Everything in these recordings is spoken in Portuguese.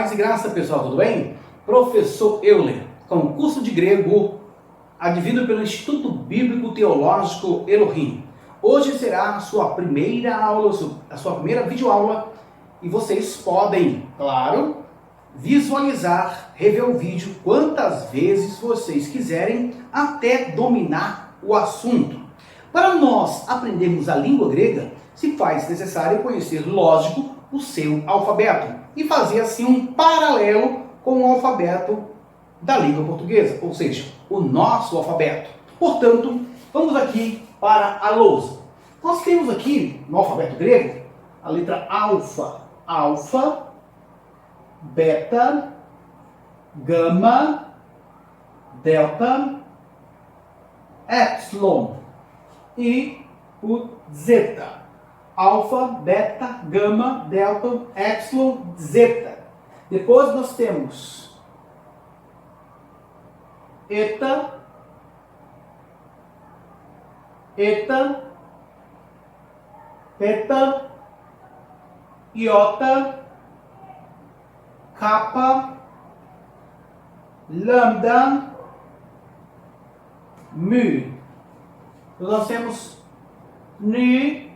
Paz e graça, pessoal, tudo bem? Professor Euler, com o curso de grego advindo pelo Instituto Bíblico Teológico Elohim. Hoje será a sua primeira aula, a sua primeira videoaula, e vocês podem, claro, visualizar, rever o vídeo quantas vezes vocês quiserem até dominar o assunto. Para nós aprendermos a língua grega, se faz necessário conhecer, lógico, o seu alfabeto e fazer assim um paralelo com o alfabeto da língua portuguesa, ou seja, o nosso alfabeto. Portanto, vamos aqui para a lousa. Nós temos aqui no alfabeto grego a letra alfa, alfa, beta, gama, delta, epsilon e o zeta. Alfa, beta, gama, delta, epsilon, zeta. Depois nós temos eta, eta, beta, iota, kappa, lambda, mu. Nós temos nu,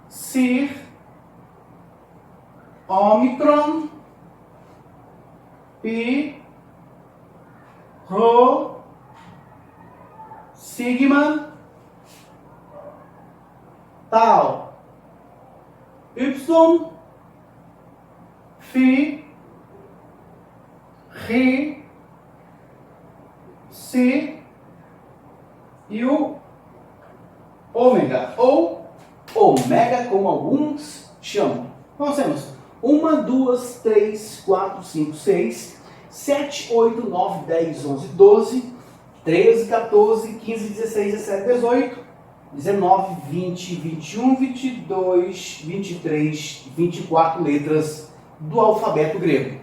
Psi, Omicron, Pi, Rho, Sigma, Tau, Y, Phi, Rhi, Si e o ômega, ou ômega, como alguns chamam. Nós temos 1, 2, 3, 4, 5, 6, 7, 8, 9, 10, 11, 12, 13, 14, 15, 16, 17, 18, 19, 20, 21, 22, 23, 24 letras do alfabeto grego.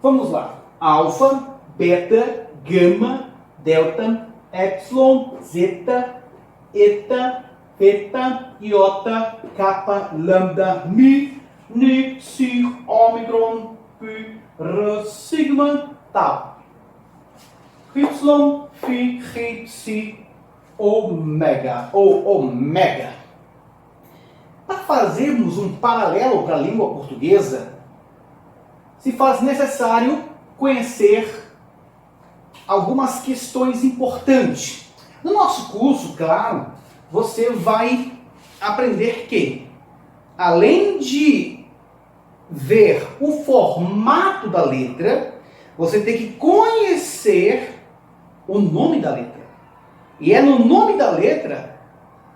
Vamos lá. Alfa, beta, gama, delta, epsilon, zeta, eta, beta, iota, kappa, lambda, mi, ni, psi, omicron, pi, rho, sigma, tau. Y, phi, rhi, psi, ômega, ou ômega. Para fazermos um paralelo para a língua portuguesa, se faz necessário conhecer algumas questões importantes. No nosso curso, claro, você vai aprender que, além de ver o formato da letra, você tem que conhecer o nome da letra. E é no nome da letra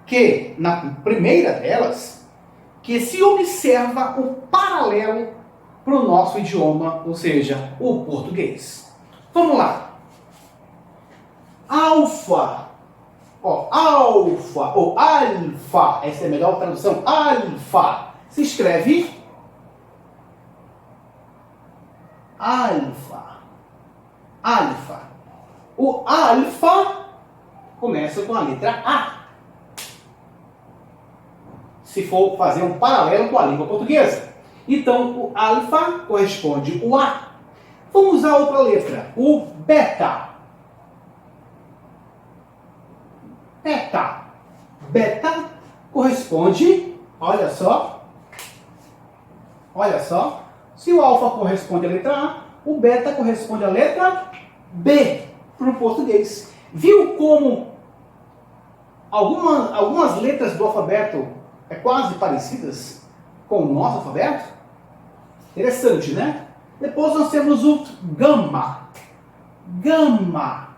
que, na primeira delas, que se observa o paralelo para o nosso idioma, ou seja, o português. Vamos lá. Alfa. Alfa ou alfa, essa é a melhor tradução, alfa, se escreve alfa, alfa. O alfa começa com a letra A, se for fazer um paralelo com a língua portuguesa. Então, o alfa corresponde ao A. Vamos a outra letra, o beta. Beta. Beta corresponde, olha só, se o alfa corresponde à letra A, o beta corresponde à letra B para o português. Viu como algumas letras do alfabeto é quase parecidas com o nosso alfabeto? Interessante, né? Depois nós temos o gama. Gama.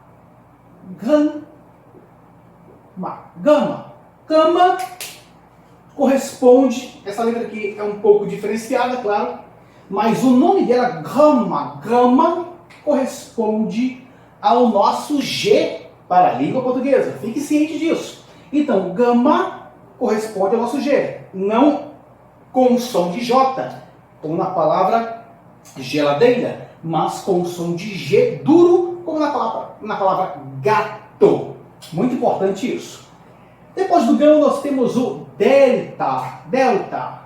Gama corresponde, essa letra aqui é um pouco diferenciada, claro, mas o nome dela, gama, corresponde ao nosso G para a língua portuguesa. Fique ciente disso. Então, gama corresponde ao nosso G, não com o som de J, como na palavra geladeira, mas com o som de G duro, como na palavra gato. Muito importante isso. Depois do gama nós temos o delta.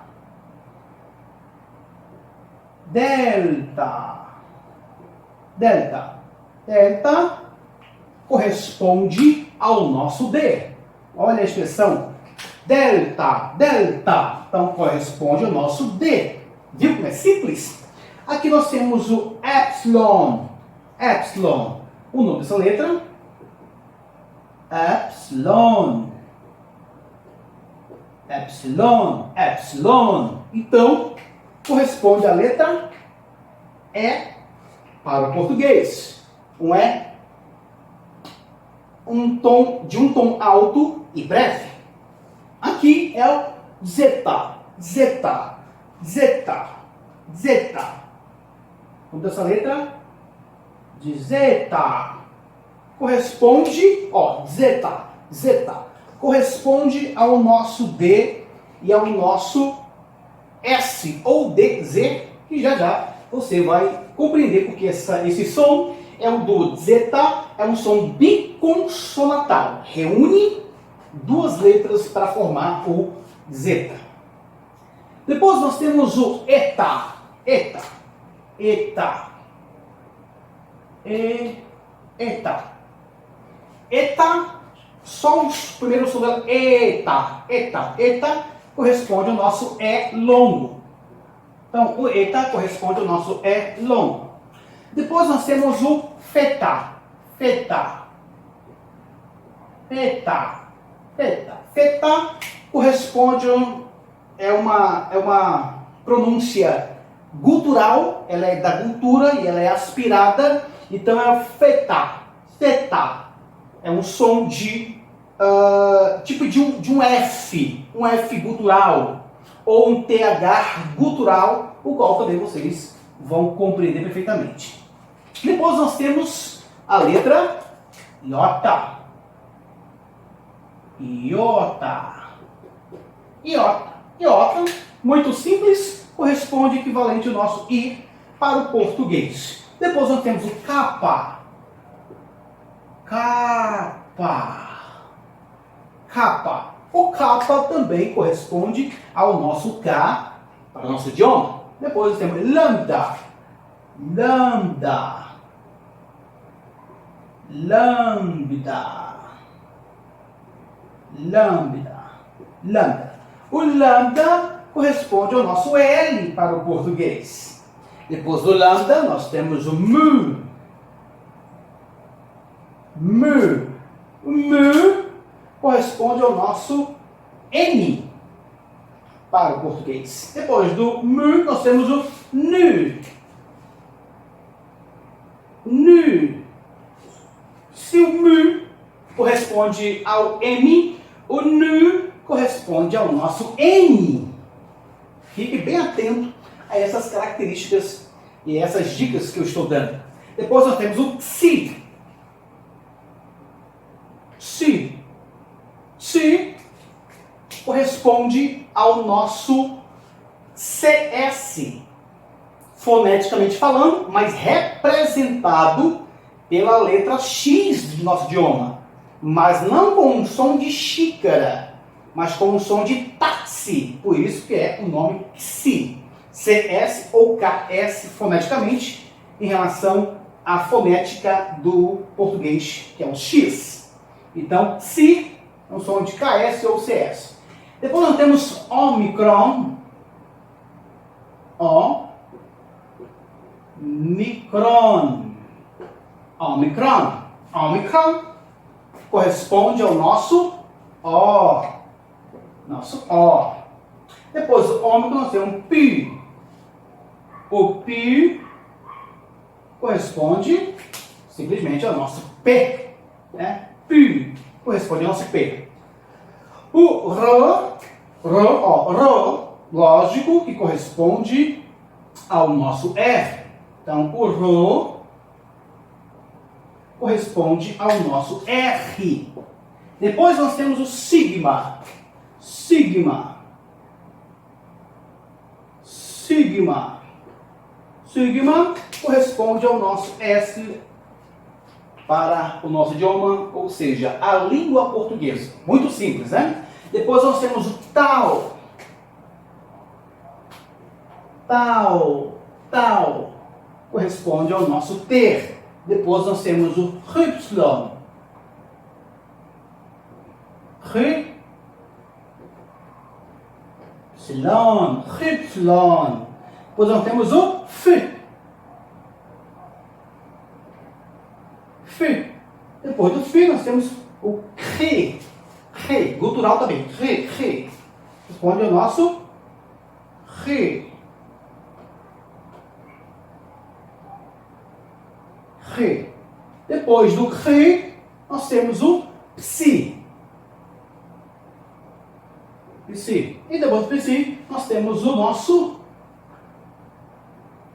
delta. Delta. Delta corresponde ao nosso D. Olha a expressão delta, delta. Então corresponde ao nosso D. Viu como é simples? Aqui nós temos o epsilon. Epsilon. O nome dessa letra? Epsilon. Epsilon. Epsilon. Então, corresponde à letra E para o português. Um E, um tom alto e breve. Aqui é o zeta, zeta, zeta, zeta. Vamos dessa letra de zeta. Corresponde, zeta, zeta. Corresponde ao nosso D e ao nosso S ou DZ, que já você vai compreender porque esse som é o do zeta, é um som biconsonatal. Reúne duas letras para formar o zeta. Depois nós temos o eta, eta, eta, eta. Eta, só os primeiros sons dela, eta, eta, eta, corresponde ao nosso E longo. Então, o eta corresponde ao nosso E longo. Depois nós temos o feta, feta, feta, feta. Feta corresponde, é uma pronúncia gutural, ela é da gutura e ela é aspirada, então é feta, feta. É um som de tipo de um F gutural, ou um TH gutural, o qual também vocês vão compreender perfeitamente. Depois nós temos a letra iota. Iota. Iota. Iota, muito simples, corresponde equivalente ao nosso I para o português. Depois nós temos o capa. Capa. Capa. O capa também corresponde ao nosso K para o nosso idioma. Depois nós temos lambda. Lambda. Lambda. Lambda. Lambda. O lambda corresponde ao nosso L para o português. Depois do lambda nós temos o mu. Mu. O mu corresponde ao nosso N para o português. Depois do mu nós temos o nu. Nu. Se o mu corresponde ao M, o nu corresponde ao nosso N. Fique bem atento a essas características e essas dicas que eu estou dando. Depois nós temos o si. Si. Si corresponde ao nosso CS, foneticamente falando, mas representado pela letra X do nosso idioma. Mas não com um som de xícara, mas com um som de táxi. Por isso que é o nome XI. CS ou KS foneticamente, em relação à fonética do português, que é o X. Então, si é um som de KS ou CS. Depois nós temos Omicron. Omicron. Omicron. Omicron corresponde ao nosso O. Nosso O. Depois do Omicron nós temos Pi. O Pi corresponde simplesmente ao nosso P. Né? Pi corresponde ao nosso P. O R, lógico, que corresponde ao nosso R. Então, o R corresponde ao nosso R. Depois nós temos o sigma. Sigma. Sigma. Sigma corresponde ao nosso S para o nosso idioma, ou seja, a língua portuguesa. Muito simples, né? Depois nós temos o tau. Tau. tal corresponde ao nosso ter. Depois nós temos o Y. Y. Depois nós temos o F. F. Depois do F nós temos o Re. Re. Gutural também. Re. Re. Responde ao nosso Re. Re. Depois do Re nós temos o Psi. Psi. E depois do Psi nós temos o nosso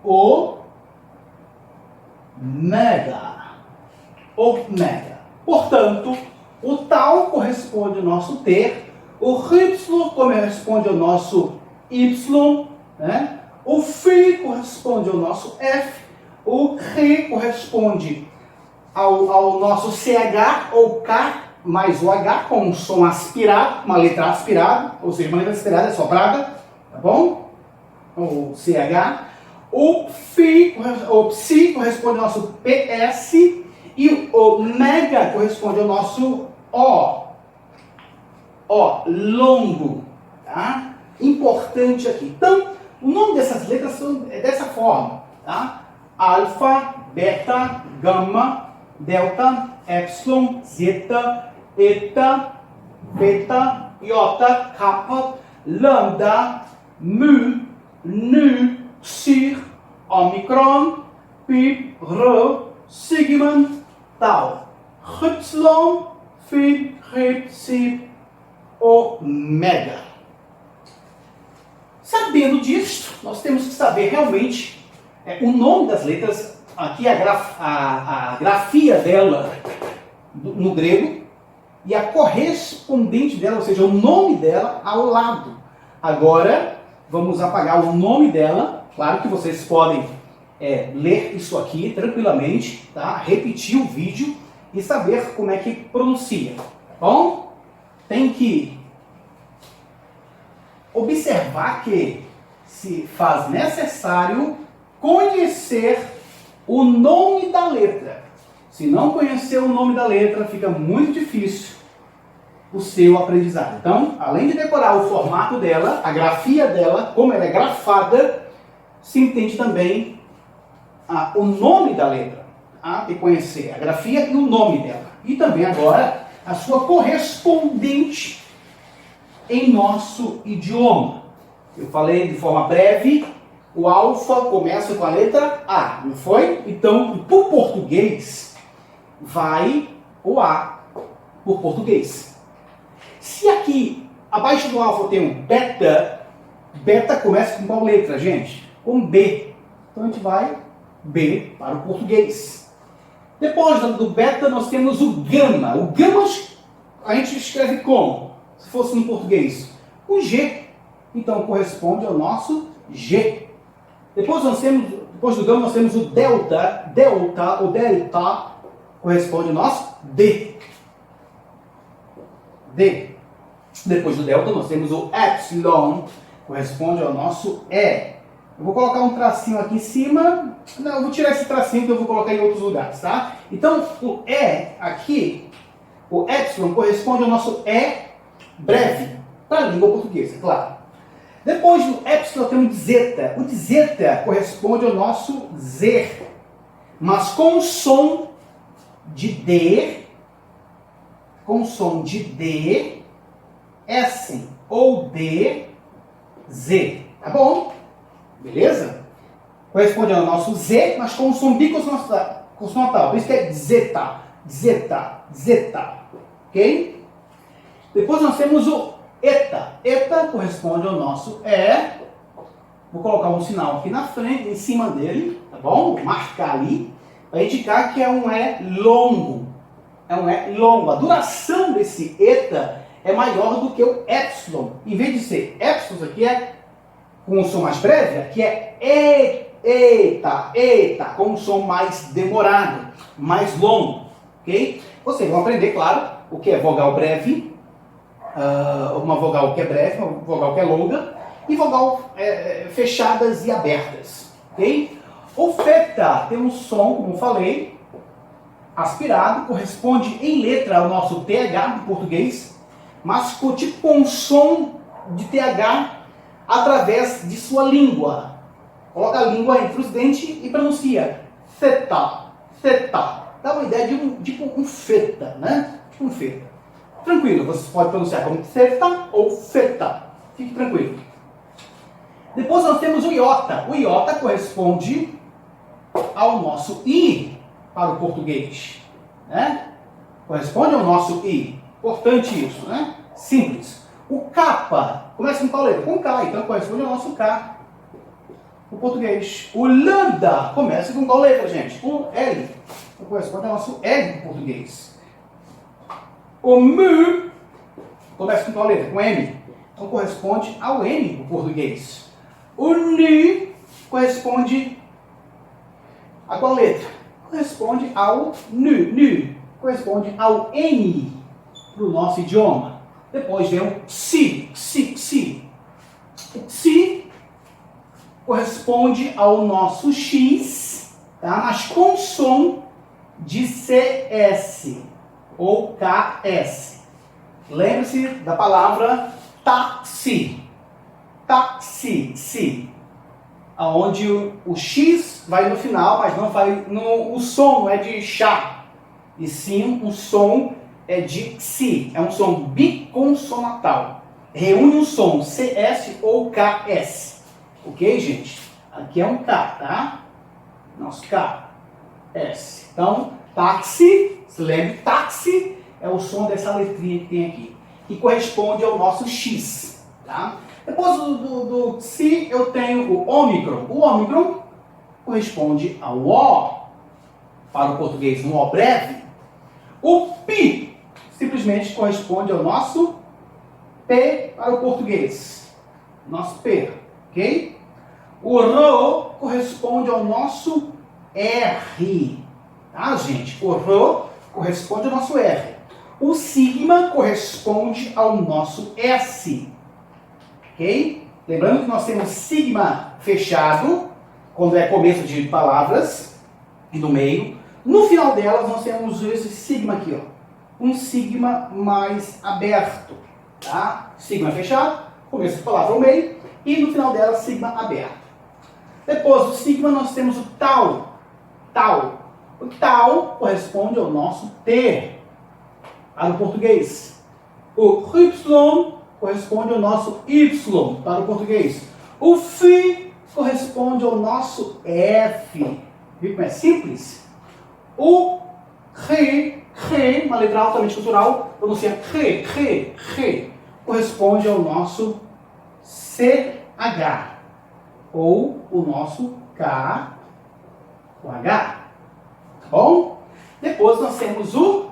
Omega. Omega. Portanto, o tal corresponde ao nosso ter, o Y corresponde ao nosso Y, né? O Φ corresponde ao nosso F, o Re corresponde ao nosso CH ou K mais o H com um som aspirado, uma letra aspirada, ou seja, uma letra aspirada é soprada, tá bom? O CH. O Psi corresponde ao nosso PS e o Omega corresponde ao nosso O. O, longo, tá? Importante aqui. Então, o nome dessas letras é dessa forma, tá? Alfa, beta, gama, delta, epsilon, zeta, eta, beta, iota, kappa, lambda, mu, nu, psi, omicron, pi, rho, sigma, tau, Y, Φ, Re, Psi, Omega. Sabendo disso, nós temos que saber realmente o nome das letras, aqui a grafia dela no grego e a correspondente dela, ou seja, o nome dela ao lado. Agora, vamos apagar o nome dela. Claro que vocês podem ler isso aqui tranquilamente, tá? Repetir o vídeo e saber como é que pronuncia, tá bom? Tem que observar que se faz necessário conhecer o nome da letra. Se não conhecer o nome da letra, fica muito difícil o seu aprendizado. Então, além de decorar o formato dela, a grafia dela, como ela é grafada, se entende também o nome da letra. Tem que conhecer a grafia e o nome dela. E também agora a sua correspondente em nosso idioma. Eu falei de forma breve, o alfa começa com a letra A, não foi? Então, por português, vai o A por português. Se aqui, abaixo do alfa tem um beta, beta começa com qual letra, gente? Com B. Então a gente vai B para o português. Depois do beta nós temos o gama. O gama a gente escreve como? Se fosse no português, o G. Então corresponde ao nosso G. Depois do gama nós temos o delta. Delta, o delta, corresponde ao nosso D. D. Depois do delta nós temos o epsilon, corresponde ao nosso E. Eu vou colocar um tracinho aqui em cima. Não, eu vou tirar esse tracinho que eu vou colocar em outros lugares, tá? Então, o E aqui, o epsilon, corresponde ao nosso E breve, para a língua portuguesa, claro. Depois do epsilon temos o zeta. O zeta corresponde ao nosso Z, mas com som de D, S ou D, Z. Tá bom? Beleza? Corresponde ao nosso Z, mas com som biconsonantal. Por isso que é zeta, zeta, zeta. Ok? Depois nós temos o eta. Eta corresponde ao nosso E. Vou colocar um sinal aqui na frente, em cima dele, tá bom? Vou marcar ali, para indicar que é um E longo. É um E longo. A duração desse eta é maior do que o epsilon. Em vez de ser epsilon, aqui é com um som mais breve, aqui é eta, com um som mais demorado, mais longo, ok? Vocês vão aprender, claro, o que é vogal breve, uma vogal que é breve, uma vogal que é longa, e vogal fechadas e abertas, ok? O feta tem um som, como eu falei, aspirado, corresponde em letra ao nosso TH do português, mas ficou tipo com um som de TH através de sua língua. Coloca a língua entre os dentes e pronuncia feta, feta. Dá uma ideia de um feta, né? Tipo um feta. Tranquilo, você pode pronunciar como feta ou feta. Fique tranquilo. Depois nós temos o iota. O iota corresponde ao nosso I para o português, né? Corresponde ao nosso I. Importante isso, né? Simples. O capa começa com qual letra? Com K, então corresponde ao nosso K. O português. O lambda começa com qual letra, gente? Com L. Então corresponde ao nosso L do português. O mu começa com qual letra? Com M. Então corresponde ao N do português. O ni corresponde a qual letra? Corresponde ao nu. Corresponde ao N do nosso idioma. Depois vem o psi. O psi corresponde ao nosso X, tá? Mas com som de CS ou KS. Lembre-se da palavra táxi. Táxi. Onde o X vai no final, mas não vai. O som não é de chá. E sim, o som é de xi. É um som biconsonatal. Reúne o som CS ou KS. Ok, gente? Aqui é um K, tá? Nosso K. S. Então, táxi, se lembre, táxi é o som dessa letrinha que tem aqui. Que corresponde ao nosso X, tá? Depois do si, eu tenho o ômicron. O ômicron corresponde ao O, para o português, um O breve. O pi simplesmente corresponde ao nosso P para o português. Nosso P, ok? O rho corresponde ao nosso R. Tá, gente? O rho corresponde ao nosso R. O sigma corresponde ao nosso S. Ok? Lembrando que nós temos sigma fechado, quando é começo de palavras, e no meio. No final delas, nós temos esse sigma aqui, ó. Um sigma mais aberto. Tá? Sigma fechado, começo de palavra ao meio, e no final dela, sigma aberto. Depois do sigma, nós temos o tau. O tau corresponde ao nosso T, para o português. O y corresponde ao nosso Y, para o português. O Φ corresponde ao nosso F. Viu como é simples? O Re, uma letra altamente cultural, pronuncia Re, corresponde ao nosso CH, ou o nosso K, o H. Tá bom? Depois nós temos o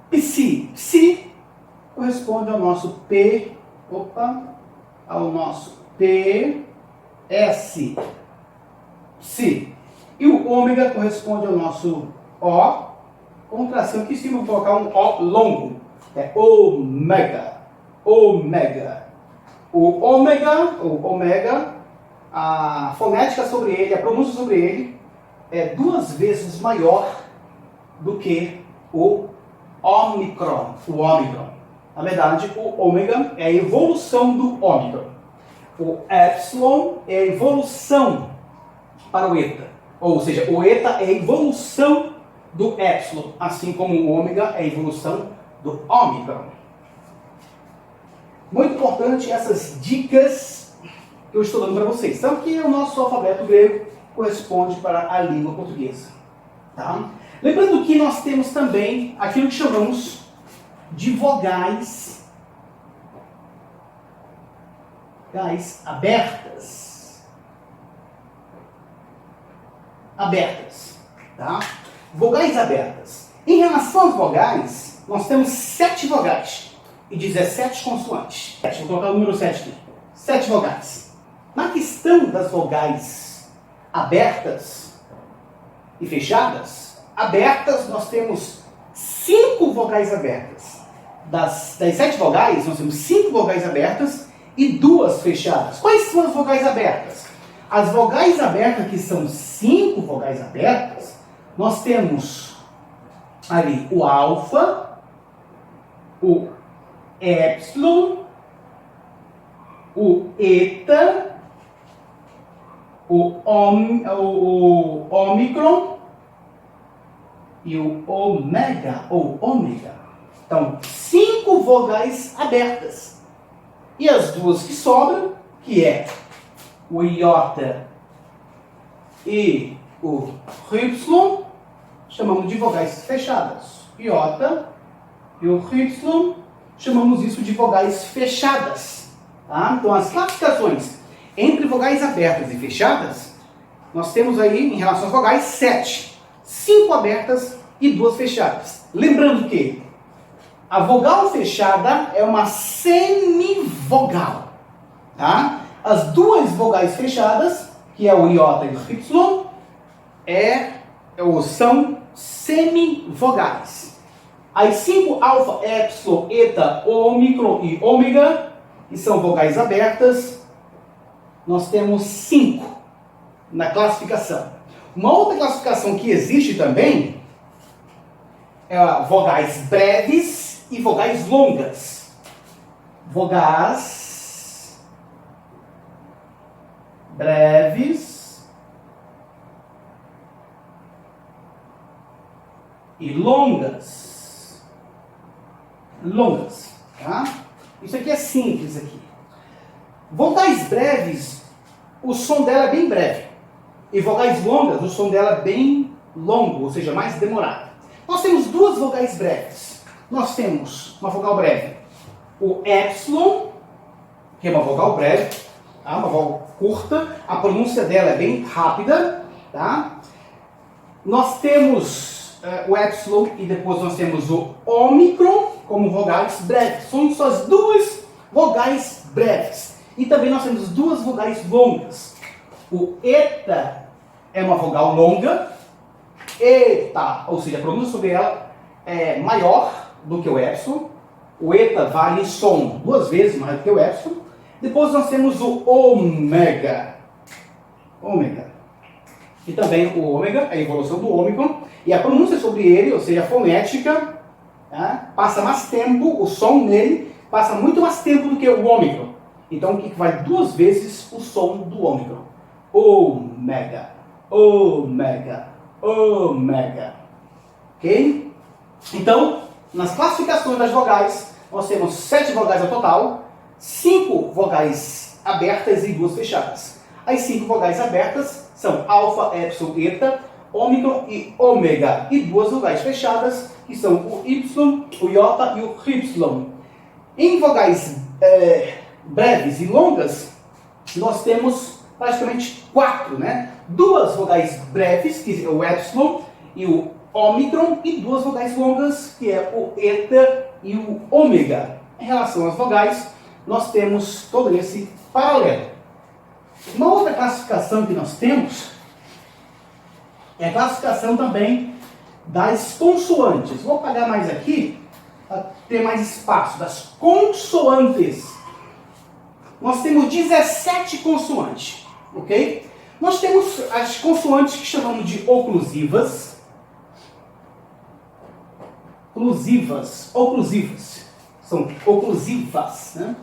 Psi corresponde ao nosso P, ao nosso PS, Psi. E o ômega corresponde ao nosso O, com tração aqui em cima, vou colocar um O longo, é ômega. O ômega, a fonética sobre ele, a pronúncia sobre ele, é 2 vezes maior do que o Ômicron. Na verdade, o ômega é a evolução do ômicron. O epsilon é a evolução para o eta. Ou seja, o eta é a evolução do epsilon, assim como o ômega é a evolução do ômicron. Muito importante essas dicas que eu estou dando para vocês. Então, que o nosso alfabeto grego corresponde para a língua portuguesa. Tá? Lembrando que nós temos também aquilo que chamamos de vogais abertas. Tá? Vogais abertas. Em relação às vogais, nós temos 7 vogais e 17 consoantes. Vou colocar o número 7 aqui. 7 vogais. Na questão das vogais abertas e fechadas, abertas nós temos 5 vogais abertas. Das 7 vogais, nós temos 5 vogais abertas e 2 fechadas. Quais são as vogais abertas? As vogais abertas, que são 5 vogais abertas, nós temos ali o alfa, o épsilon, o eta, o ômicron e o ômega ou ômega. Então, 5 vogais abertas. E as duas que sobram, que é o iota e o y, chamamos de vogais fechadas. Iota e o y, chamamos isso de vogais fechadas. Tá? Então, as classificações entre vogais abertas e fechadas, nós temos aí, em relação às vogais, 7. 5 abertas e 2 fechadas. Lembrando que a vogal fechada é uma semivogal. Tá? As 2 vogais fechadas, que é o iota e o y, são semivogais. As 5, alfa, épsilon, eta, ômicron e ômega, que são vogais abertas, nós temos 5 na classificação. Uma outra classificação que existe também é vogais breves e vogais longas. Vogais breves e longas. Longas, tá? Isso aqui é simples aqui. Vogais breves, o som dela é bem breve. E vogais longas, o som dela é bem longo, ou seja, mais demorado. Nós temos 2 vogais breves. Nós temos uma vogal breve, o épsilon, que é uma vogal breve, tá? Uma vogal curta, a pronúncia dela é bem rápida. Tá? Nós temos o épsilon e depois nós temos o ômicron como vogais breves. São só as 2 vogais breves. E também nós temos 2 vogais longas. O eta é uma vogal longa. Eta, ou seja, a pronúncia sobre ela é maior do que o épsilon. O eta vale em som 2 vezes maior do que o épsilon. Depois nós temos o ômega. Ômega. E também o ômega, a evolução do ômicron. E a pronúncia sobre ele, ou seja, a fonética, tá? Passa mais tempo, o som nele passa muito mais tempo do que o ômicron. Então, o que vai 2 vezes o som do ômicron? Ômega, ômega, ômega. Ok? Então, nas classificações das vogais, nós temos 7 vogais ao total, 5 vogais abertas e 2 fechadas. As 5 vogais abertas são alfa, épsilon, eta, ômicron e ômega. E 2 vogais fechadas, que são o y, o iota e o y. Em vogais breves e longas, nós temos praticamente 4, né? 2 vogais breves, que é o épsilon e o ômicron, e 2 vogais longas, que é o eta e o ômega. Em relação às vogais, nós temos todo esse paralelo. Uma outra classificação que nós temos é a classificação também das consoantes. Vou apagar mais aqui para ter mais espaço. Das consoantes. Nós temos 17 consoantes, ok? Nós temos as consoantes que chamamos de oclusivas. Oclusivas. São oclusivas, né?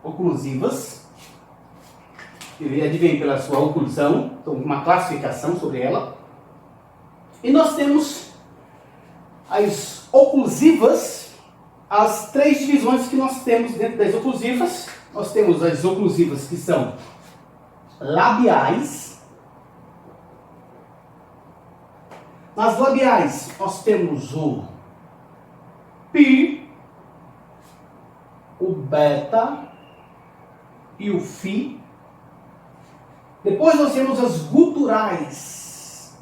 Oclusivas. Ele advém pela sua oclusão, então uma classificação sobre ela. E nós temos as oclusivas, as 3 divisões que nós temos dentro das oclusivas. Nós temos as oclusivas que são labiais. Nas labiais nós temos o pi, o beta e o fi. Depois nós temos as guturais.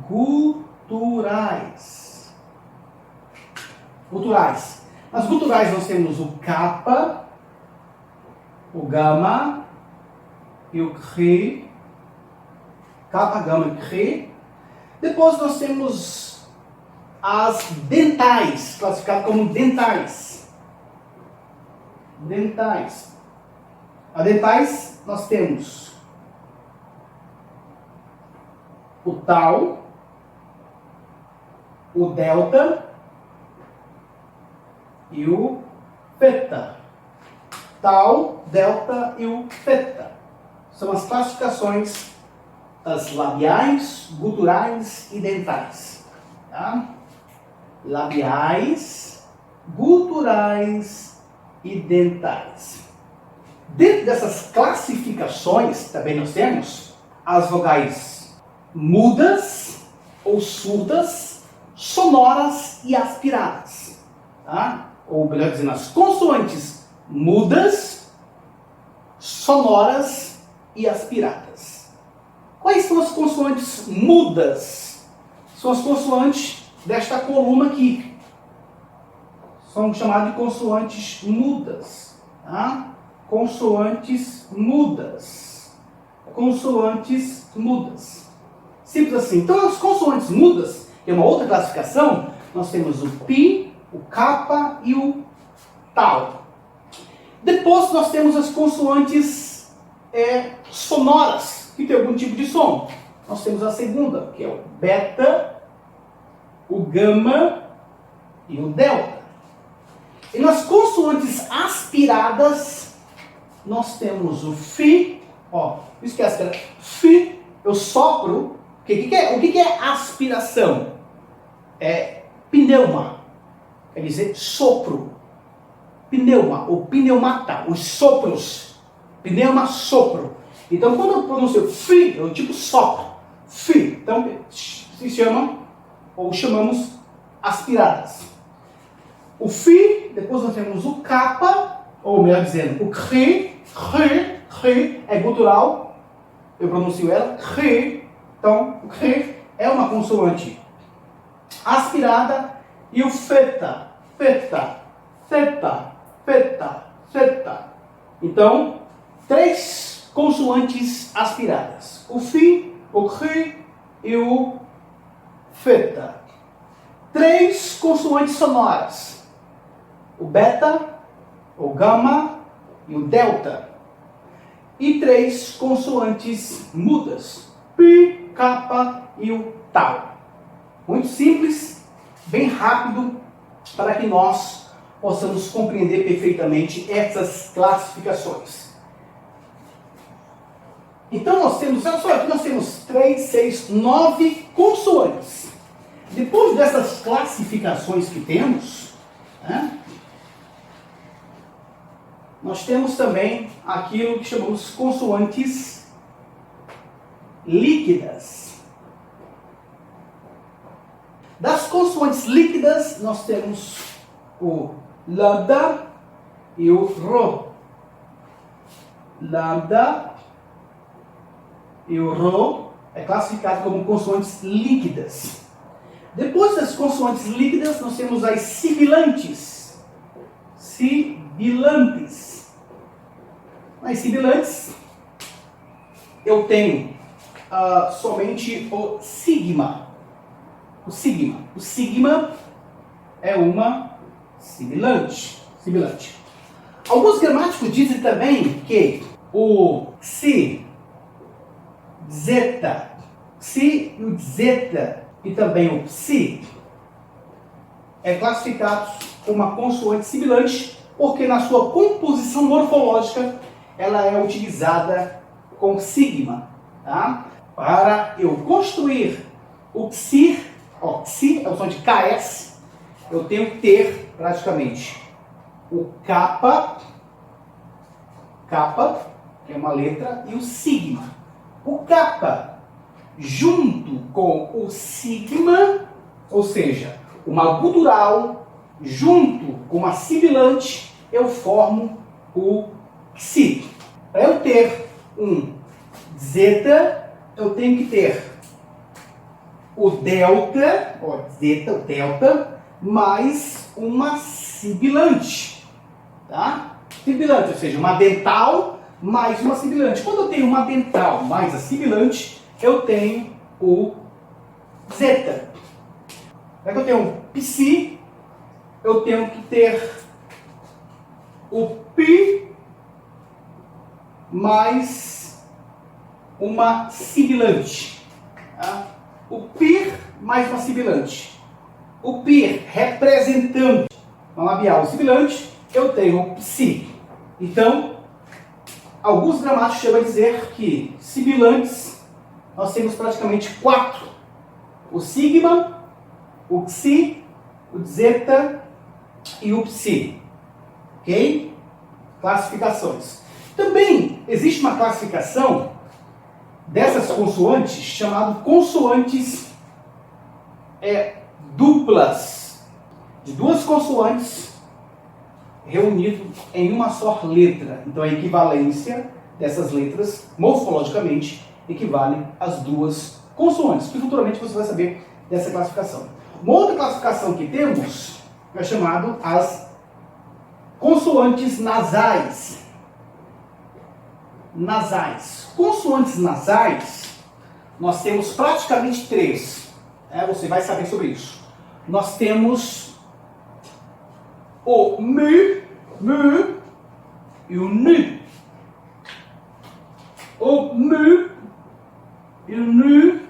Guturais. Nas guturais nós temos o kappa, o gama e o cri. Kappa, gama e cri. Depois nós temos as dentais, classificadas como dentais. dentais. A dentais nós temos o tal, o delta e o theta. Tal, delta e o theta. São as classificações das labiais, guturais e dentais. Tá? Labiais, guturais e dentais. Dentro dessas classificações, também nós temos as vogais mudas ou surdas, sonoras e aspiradas. Tá? Ou melhor dizendo, as consoantes mudas, sonoras e aspiradas. Quais são as consoantes mudas? São as consoantes desta coluna aqui. São chamadas de consoantes mudas. Tá? Consoantes mudas. Consoantes mudas. Simples assim. Então, as consoantes mudas, que é uma outra classificação, nós temos o pi, o kappa e o tal. Depois nós temos as consoantes sonoras, que tem algum tipo de som. Nós temos a segunda, que é o beta, o gama e o delta. E nas consoantes aspiradas, nós temos o fi, ó, esquece, fi, eu sopro. O que é aspiração? É pneuma, quer dizer sopro. Pneuma, ou pneumata, os sopros. Pneuma, sopro. Então, quando eu pronuncio fi, eu tipo sopro. Fi. Então, se chama, ou chamamos, aspiradas. O fi, depois nós temos o kappa, ou melhor dizendo, o cri é gutural. Eu pronuncio ela, cri. Então, o cri é uma consoante aspirada. E o theta. Então, 3 consoantes aspiradas. O fi, o cri e o theta. 3 consoantes sonoras. O beta, o gama e o delta. E 3 consoantes mudas. Pi, kappa e o tal. Muito simples, bem rápido, para que nós possamos compreender perfeitamente essas classificações. Então nós temos, olha só, aqui nós temos 3, 6, 9 consoantes. Depois dessas classificações que temos, né, nós temos também aquilo que chamamos consoantes líquidas. Das consoantes líquidas, nós temos o lambda e o rho. Lambda e o rho é classificado como consoantes líquidas. Depois das consoantes líquidas, nós temos as sibilantes. Sibilantes. Nas sibilantes, eu tenho somente o sigma. O sigma é uma sibilante. Alguns gramáticos dizem também que o si, zeta, si e o zeta e também o psi é classificado como uma consoante sibilante porque na sua composição morfológica ela é utilizada com sigma, tá? Para eu construir o psi, psi é o som de KS, eu tenho que ter praticamente o kappa, que é uma letra, e o sigma. O kappa junto com o sigma, ou seja, uma gutural junto com uma sibilante, eu formo o psi. Para eu ter um zeta, eu tenho que ter o delta, zeta, o delta, mais uma sibilante, tá? Sibilante, ou seja, uma dental mais uma sibilante. Quando eu tenho uma dental mais a sibilante, eu tenho o zeta. Para que eu tenho um psi, eu tenho que ter o pi mais uma sibilante. Tá? O pir mais uma sibilante. O pir representando uma labial sibilante, eu tenho o psi. Então, alguns gramáticos chegam a dizer que sibilantes nós temos praticamente 4. O sigma, o xi, o zeta e o psi. Ok? Classificações. Também existe uma classificação dessas consoantes chamado consoantes duplas, de duas consoantes reunidas em uma só letra. Então a equivalência dessas letras, morfologicamente, equivale às duas consoantes, que futuramente você vai saber dessa classificação. Uma outra classificação que temos é chamado as consoantes nasais. Consoantes nasais, nós temos praticamente 3. Você vai saber sobre isso. Nós temos o mu e o nu. O mu e o nu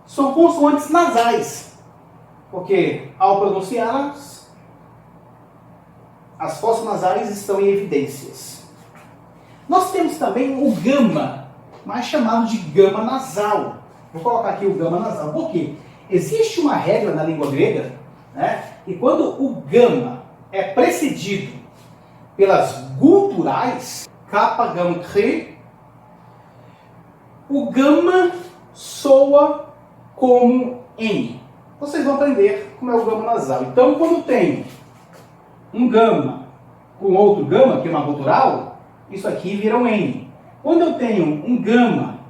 são consoantes nasais, porque ao pronunciá-las, as fosas nasais estão em evidências. Nós temos também o gama, mais chamado de gama nasal. Vou colocar aqui o gama nasal. Por quê? Existe uma regra na língua grega, e quando o gama é precedido pelas guturais, kappa, gama, re, o gama soa como N. Vocês vão aprender como é o gama nasal. Então, quando tem um gama com outro gama, que é uma gutural, isso aqui vira um N. Quando eu tenho um gama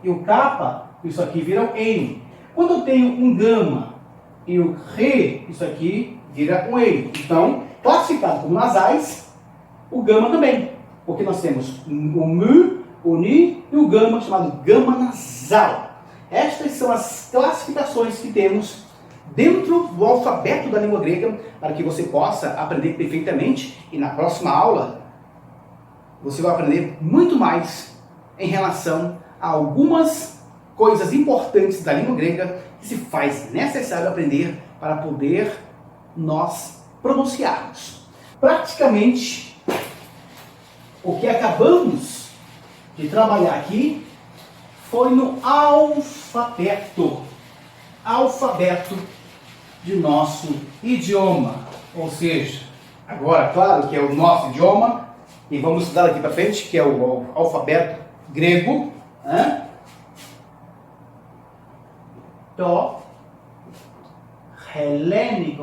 e o kappa, isso aqui vira um N. Quando eu tenho um gama e o re, isso aqui vira um N. Então, classificado como nasais, o gama também. Porque nós temos o mu, o ni e o gama, chamado gama nasal. Estas são as classificações que temos dentro do alfabeto da língua grega, para que você possa aprender perfeitamente. E na próxima aula, você vai aprender muito mais em relação a algumas coisas importantes da língua grega que se faz necessário aprender para poder nós pronunciarmos. Praticamente, o que acabamos de trabalhar aqui foi no alfabeto de nosso idioma. Ou seja, agora, claro que é o nosso idioma, e vamos estudar daqui para frente, que é o alfabeto grego. Το Hellenic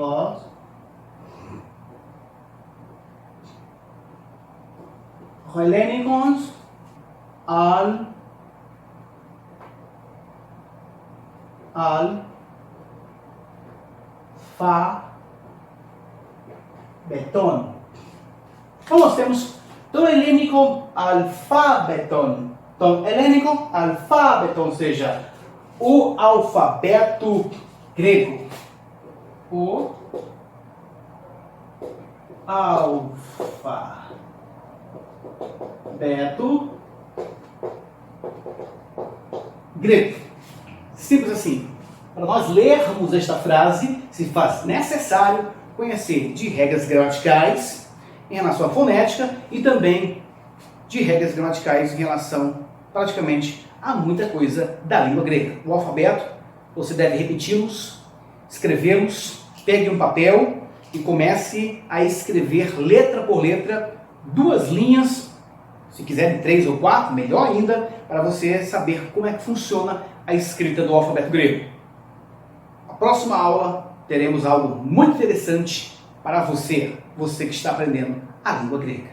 alfabeton. Então nós temos το Hellenico alfabeton. Então, Hellenico alfabeton, ou seja, o alfabeto grego. O alfabeto grego. Simples assim. Para nós lermos esta frase, se faz necessário conhecer de regras gramaticais em relação à fonética e também de regras gramaticais em relação, praticamente, a muita coisa da língua grega. O alfabeto, você deve repeti-los, escrevê-los, pegue um papel e comece a escrever letra por letra, 2 linhas, se quiser de 3 ou 4, melhor ainda, para você saber como é que funciona a escrita do alfabeto grego. Na próxima aula teremos algo muito interessante para você que está aprendendo a língua grega.